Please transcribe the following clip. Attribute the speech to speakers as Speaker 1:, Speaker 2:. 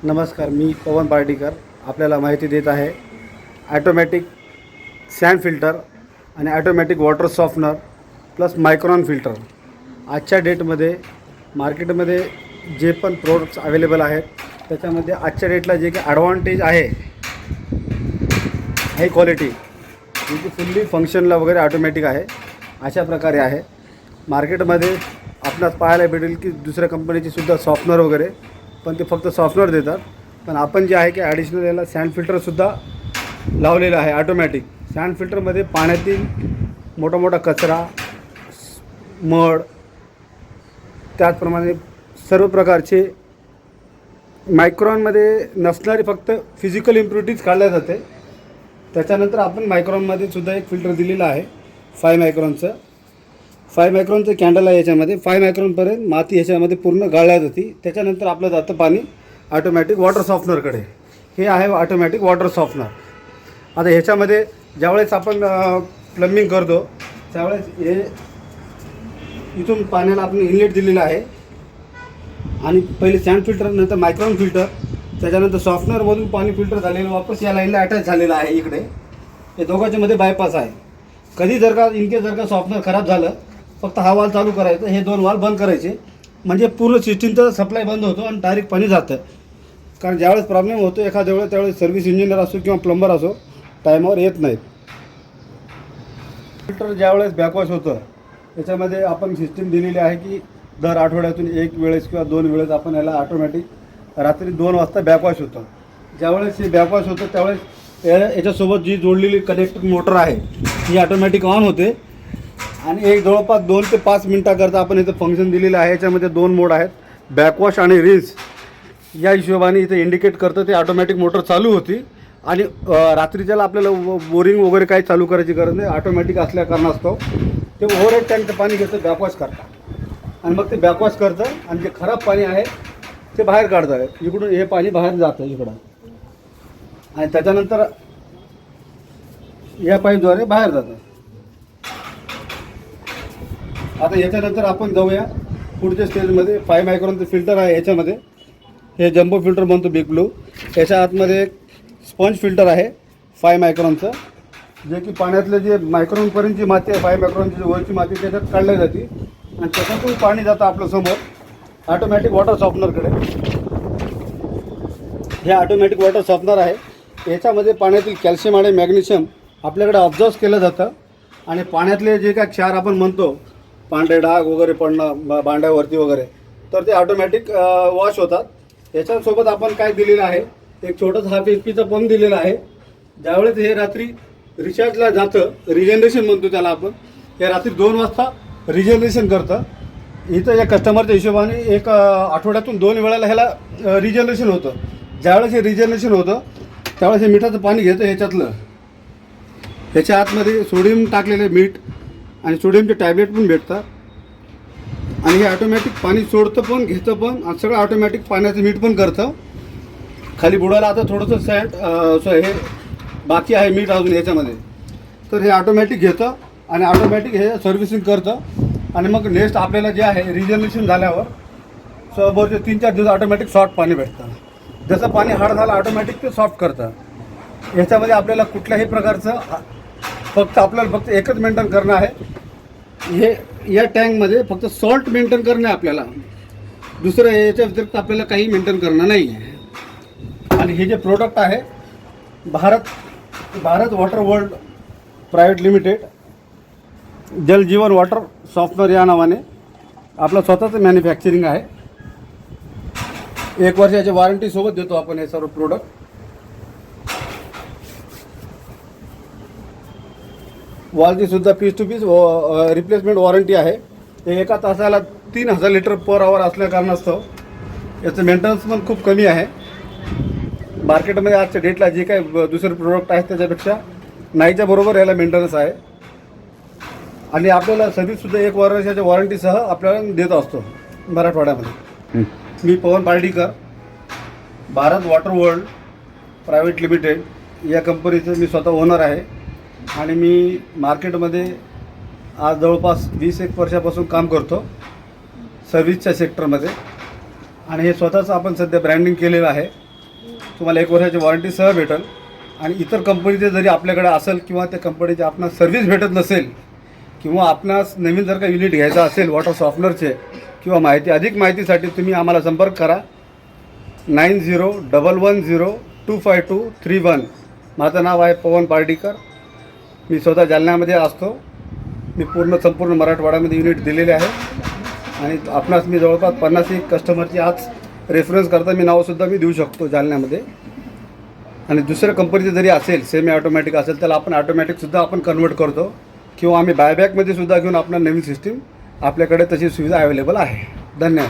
Speaker 1: नमस्कार, मी पवन पार्टीकर आपल्याला माहिती देत आहे. ॲटोमॅटिक सँड फिल्टर आणि automatic water softener plus micron filter आजच्या डेटमध्ये मार्केटमध्ये जे पण प्रोडक्ट्स अवेलेबल आहेत त्याच्यामध्ये आजच्या डेटला जे काही ॲडव्हान्टेज आहे, हाय क्वालिटी जी की फुल्ली फंक्शनला वगैरे ऑटोमॅटिक आहे, अशा प्रकारे आहे. मार्केटमध्ये आपल्याला पाहायला भेटेल की दुसऱ्या कंपनीची सुद्धा सॉफ्टनर वगैरे, पण ते फक्त सॉफ्टनर देतात. पण आपण जे आहे की ॲडिशनल याला सँड फिल्टरसुद्धा लावलेलं आहे. ऑटोमॅटिक सँड फिल्टरमध्ये पाण्यातील मोठा मोठा कचरा, मड, त्याचप्रमाणे सर्व प्रकारचे मायक्रॉनमध्ये नसणारी फक्त फिजिकल इम्प्युरिटीज काढल्या जाते. त्याच्यानंतर आपण मायक्रॉनमध्ये सुद्धा एक फिल्टर दिलेलं आहे 5 मायक्रॉनचं कॅन्डल आहे. याच्यामध्ये 5 मायक्रॉनपर्यंत माती ह्याच्यामध्ये पूर्ण गाळल्या जाते. त्याच्यानंतर आपलं जातं पाणी ऑटोमॅटिक वॉटर सॉफ्टनरकडे. हे आहे ऑटोमॅटिक वॉटर सॉफ्टनर. आता ह्याच्यामध्ये ज्यावेळेस आपण प्लंबिंग करतो त्यावेळेस हे इथून पाण्याला आपण इनलेट दिलेलं आहे आणि पहिले सँड फिल्टर, नंतर मायक्रॉन फिल्टर, त्याच्यानंतर सॉफ्टनरमधून पाणी फिल्टर झालेलं वापस या लाईनला अटॅच झालेलं आहे. इकडे हे दोघांच्यामध्ये बायपास आहे. कधी जर का सॉफ्टनर खराब झालं, फक्त हा वाल चालू करायचं, हे 2 वाल बंद करायचे, म्हणजे पूर्ण सिस्टीमचा सप्लाय बंद होतो आणि डायरेक्ट पाणी जातं. कारण ज्यावेळेस प्रॉब्लेम होतो एखाद्या वेळेस त्यावेळेस सर्व्हिस इंजिनियर असो किंवा प्लंबर असो टायमावर येत नाहीत. फिल्टर ज्यावेळेस बॅकवॉश होतं त्याच्यामध्ये आपण सिस्टीम दिलेली आहे की दर आठवड्यातून 1 वेळेस किंवा 2 वेळेस आपण याला ऑटोमॅटिक रात्री 2 वाजता बॅकवॉश होतं. ज्यावेळेस हे बॅकवॉश होतं त्यावेळेस याच्यासोबत जी जोडलेली कनेक्टेड मोटर आहे ही ऑटोमॅटिक ऑन होते आणि एक जवळपास 2 ते 5 मिनटाकरता आपण इथं फंक्शन दिलेलं आहे. याच्यामध्ये 2 मोड आहेत, बॅकवॉश आणि रिन्स. या हिशोबाने इथे इंडिकेट करतं ते ऑटोमॅटिक मोटर चालू होती आणि रात्रीच्याला आपल्याला बोरिंग वगैरे काही चालू करायची गरज नाही. ऑटोमॅटिक असल्या कारणास्तव ते ओव्हरहेड टँकचं पाणी घेतं, बॅकवॉश करतं आणि मग ते बॅकवॉश करतं आणि जे खराब पाणी आहे ते बाहेर काढतं. इकडून हे पाणी बाहेर जातं इकडं आणि त्याच्यानंतर या पाईपद्वारे बाहेर जातं. आता याच्यानंतर आपण जाऊया पुढच्या स्टेजमध्ये. 5 मायक्रॉनचं फिल्टर आहे. याच्यामध्ये हे जम्बो फिल्टर म्हणतो, बिग ब्लू. याच्या आतमध्ये एक स्पंज फिल्टर आहे 5 मायक्रॉनचं, जे की पाण्यातलं जे मायक्रॉनपर्यंतची माती आहे, 5 मायक्रॉनची जी वरची माती त्याच्यात काढली जाते आणि त्याच्यातून पाणी जातं आपलं समोर ऑटोमॅटिक वॉटर सॉफ्टनरकडे. हे ऑटोमॅटिक वॉटर सॉफ्टनर आहे. याच्यामध्ये पाण्यातील कॅल्शियम आणि मॅग्नेशियम आपल्याकडे ऑब्झर्व केलं जातं आणि पाण्यातले जे काय क्षार आपण म्हणतो, पांढरे डाग वगैरे पडणं भांड्यावरती वगैरे, तर ते ऑटोमॅटिक वॉश होतात. याच्यासोबत आपण काय दिलेलं आहे, एक छोटंसं हाफ HP पंप दिलेला आहे. ज्यावेळेस हे रात्री रिचार्जला जातं, रिजनरेशन म्हणतो त्याला आपण, हे रात्री 2 वाजता रिजनरेशन करतं. इथं या कस्टमरच्या हिशोबाने एक आठवड्यातून 2 वेळेला ह्याला रिजनरेशन होतं. ज्यावेळेस हे रिजनरेशन होतं त्यावेळेस हे मिठाचं पाणी घेतं ह्याच्यातलं. ह्याच्या आतमध्ये सोडियम टाकलेलं मीठ आणि सोडियमचे टॅबलेट पण भेटतात आणि हे ऑटोमॅटिक पाणी सोडतं पण घेतं पण आणि सगळं ऑटोमॅटिक पाण्याचं मीठ पण करतं. खाली बुडायला आता थोडंसं हे बाकी आहे मीठ अजून याच्यामध्ये, तर हे ऑटोमॅटिक घेतं आणि ऑटोमॅटिक हे सर्व्हिसिंग करतं आणि मग नेक्स्ट आपल्याला जे आहे रिजनरेशन झाल्यावर बरोबर 3-4 दिवस ऑटोमॅटिक सॉफ्ट पाणी भेटतं. जसं पाणी हार्ड झालं ऑटोमॅटिक ते सॉफ्ट करतं. याच्यामध्ये आपल्याला कुठल्याही प्रकारचं फक्त एकच मेंटेन करणं आहे. हे या टँकमध्ये फक्त सॉल्ट मेंटेन करणं आहे आपल्याला, दुसरं याच्या व्यतिरिक्त आपल्याला काही मेंटेन करणं नाही आहे. आणि हे जे प्रोडक्ट आहे Bharat Water World Private Limited Jaljeevan water softener या नावाने आपलं स्वतःचं मॅन्युफॅक्चरिंग आहे. 1 वर्षाची वॉरंटीसोबत देतो आपण हे सर्व प्रोडक्ट. वॉलची सुद्धा piece to piece replacement warranty आहे. हे एका तासाला 3000 लिटर पर आवर असल्या कारणास्तव याचं मेंटेनन्स पण खूप कमी आहे. मार्केटमध्ये आजच्या डेटला जे काही दुसरे प्रोडक्ट आहेत त्याच्यापेक्षा नाहीच्या बरोबर याला मेंटेनन्स आहे आणि आपल्याला सर्व्हिससुद्धा 1 वर्षाच्या वॉरंटीसह आपल्याला देत असतो मराठवाड्यामध्ये. मी Pawan Partikar, Bharat Water World Private Limited या कंपनीचं मी स्वतः ओनर आहे आणि मी मार्केटमध्ये आज जवळपास 20-1 वर्षापासून काम करतो सर्व्हिसच्या सेक्टरमध्ये आणि हे स्वतःच आपण सध्या ब्रँडिंग केलेलं आहे. तुम्हाला 1 वर्षाची वॉरंटीसह भेटेल. आणि इतर कंपनीचे जरी आपल्याकडे असेल किंवा त्या कंपनीचे आपणास सर्व्हिस भेटत नसेल किंवा आपणास नवीन जर का युनिट घ्यायचा असेल वॉटर सॉफ्टनरचे किंवा अधिक माहितीसाठी तुम्ही आम्हाला संपर्क करा. 9011025231. माझं नाव आहे पवन पार्डीकर. मी स्वतः जालन्यामध्ये असतो. मी संपूर्ण मराठवाड्यामध्ये युनिट दिलेले आहे आणि आपणास मी जवळपास 50 कस्टमरची आज रेफरन्स करता मी नावसुद्धा मी देऊ शकतो जालन्यामध्ये. आणि दुसऱ्या कंपनीचे जरी असेल सेमी ऑटोमॅटिक असेल त्याला आपण ऑटोमॅटिकसुद्धा आपण कन्वर्ट करतो किंवा आम्ही बायबॅकमध्ये सुद्धा घेऊन आपल्या नवीन सिस्टीम आपल्याकडे तशी सुविधा अवेलेबल आहे. धन्यवाद.